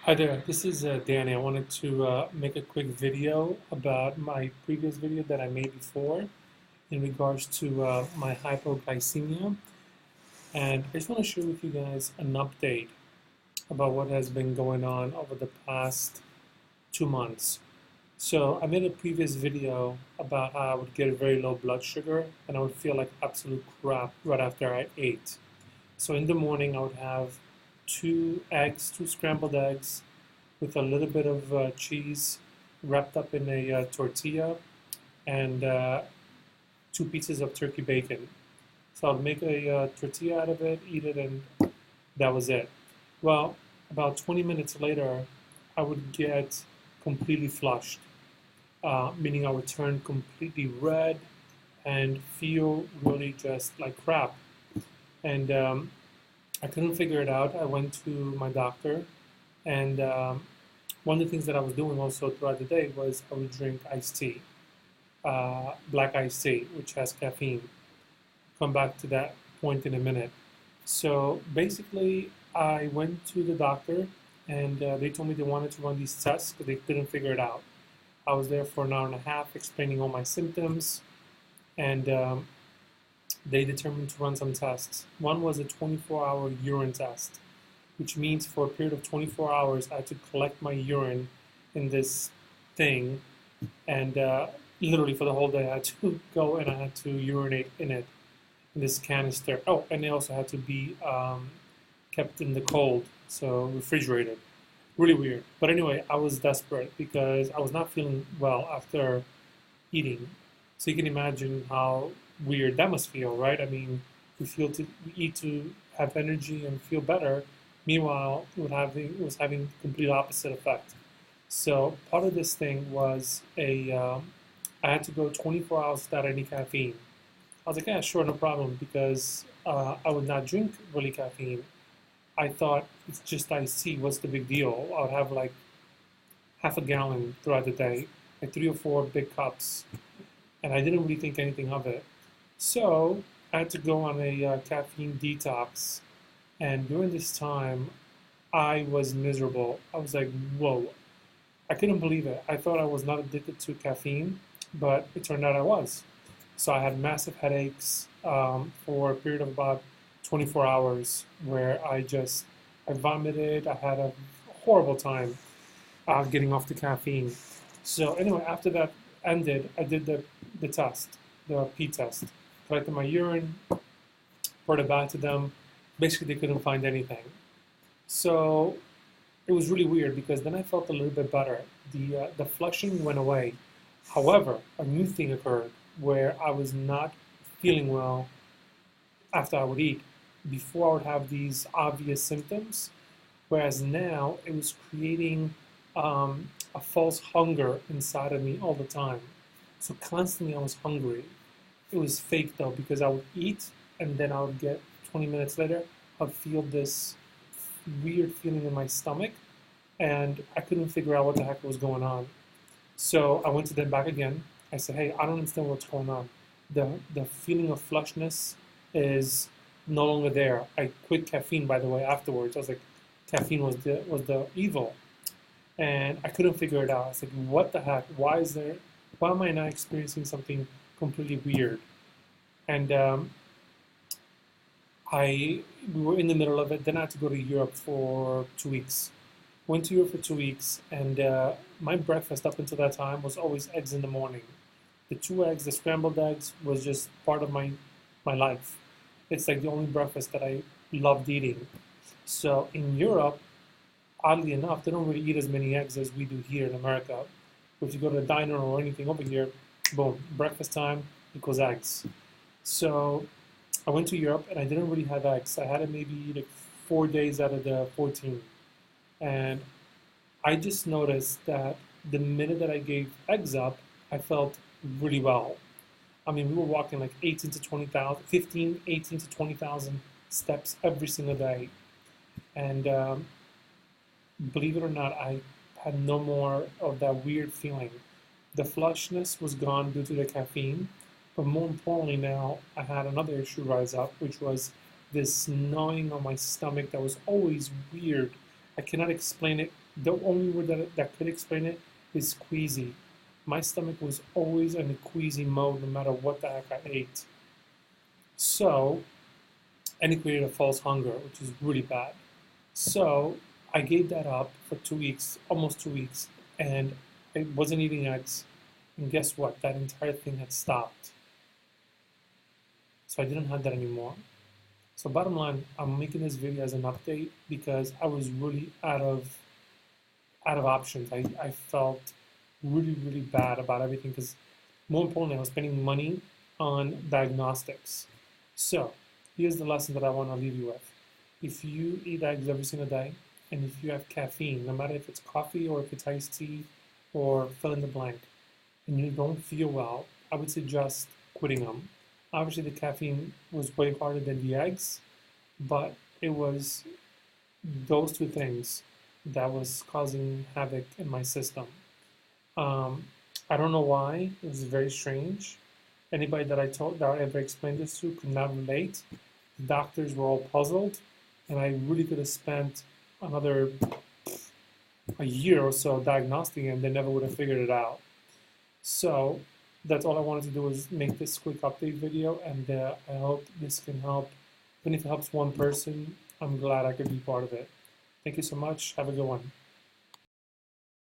Hi there, this is Danny. I wanted to make a quick video about my previous video that I made before in regards to my hypoglycemia. And I just want to share with you guys an update about what has been going on over the past 2 months. So I made a previous video about how I would get a very low blood sugar and I would feel like absolute crap right after I ate. So in the morning I would have two scrambled eggs, with a little bit of cheese wrapped up in a tortilla and 2 pieces of turkey bacon. So I'd make a tortilla out of it, eat it, and that was it. Well, about 20 minutes later, I would get completely flushed, meaning I would turn completely red and feel really just like crap. And I couldn't figure it out. I went to my doctor, and one of the things that I was doing also throughout the day was I would drink iced tea, black iced tea, which has caffeine. Come back to that point in a minute. So basically, I went to the doctor, and they told me they wanted to run these tests, but they couldn't figure it out. I was there for an hour and a half explaining all my symptoms, and they determined to run some tests. One was a 24-hour urine test, which means for a period of 24 hours, I had to collect my urine in this thing, and literally for the whole day, I had to go and I had to urinate in it, in this canister. Oh, and it also had to be kept in the cold, so refrigerated. Really weird. But anyway, I was desperate because I was not feeling well after eating. So you can imagine how weird that must feel, right? I mean, we eat to have energy and feel better. Meanwhile, it was having complete opposite effect. So part of this thing was I had to go 24 hours without any caffeine. I was like, yeah, sure, no problem, because I would not drink really caffeine. I thought it's just iced tea. What's the big deal? I would have like half a gallon throughout the day, like 3 or 4 big cups, and I didn't really think anything of it. So I had to go on a caffeine detox, and during this time, I was miserable. I was like, whoa. I couldn't believe it. I thought I was not addicted to caffeine, but it turned out I was. So I had massive headaches for a period of about 24 hours where I vomited. I had a horrible time getting off the caffeine. So anyway, after that ended, I did the test, the P test. Collected my urine, brought it back to them. Basically, they couldn't find anything. So it was really weird because then I felt a little bit better. The flushing went away. However, a new thing occurred where I was not feeling well after I would eat. Before I would have these obvious symptoms, whereas now it was creating a false hunger inside of me all the time. So constantly I was hungry. It was fake though because I would eat and then I would get 20 minutes later, I'd feel this weird feeling in my stomach and I couldn't figure out what the heck was going on. So I went to them back again. I said, hey, I don't understand what's going on. The feeling of flushness is no longer there. I quit caffeine, by the way, afterwards. I was like, caffeine was the evil. And I couldn't figure it out. I was like, what the heck? Why am I not experiencing something completely weird? And we were in the middle of it. Then I had to go to Europe for 2 weeks. Went to Europe for 2 weeks, and my breakfast up until that time was always eggs in the morning. The 2 eggs, the scrambled eggs, was just part of my life. It's like the only breakfast that I loved eating. So in Europe, oddly enough, they don't really eat as many eggs as we do here in America. If you go to a diner or anything over here, boom, breakfast time equals eggs. So I went to Europe and I didn't really have eggs. I had it maybe like 4 days out of the 14. And I just noticed that the minute that I gave eggs up, I felt really well. I mean, we were walking like 18 to 20,000, 15, 18 to 20,000 steps every single day. And believe it or not, I had no more of that weird feeling. The flushness was gone due to the caffeine, but more importantly now, I had another issue rise up, which was this gnawing on my stomach that was always weird. I cannot explain it The only word that could explain it is queasy. My stomach was always in a queasy mode no matter what the heck I ate. So, and it created a false hunger, which is really bad. So I gave that up for 2 weeks, almost 2 weeks, and I wasn't eating eggs. And guess what? That entire thing had stopped. So I didn't have that anymore. So bottom line, I'm making this video as an update because I was really out of options. I felt really bad about everything because more importantly, I was spending money on diagnostics. So here's the lesson that I want to leave you with. If you eat eggs every single day, and if you have caffeine, no matter if it's coffee or if it's iced tea or fill in the blank, and you don't feel well, I would suggest quitting them. Obviously, the caffeine was way harder than the eggs, but it was those two things that was causing havoc in my system. Um, I don't know why. It was very strange. Anybody that I ever explained this to could not relate. The doctors were all puzzled, and I really could have spent another a year or so diagnosing, and they never would have figured it out. So that's all I wanted to do is make this quick update video, and I hope this can help. Even if it helps one person, I'm glad I could be part of it. Thank you so much. Have a good one.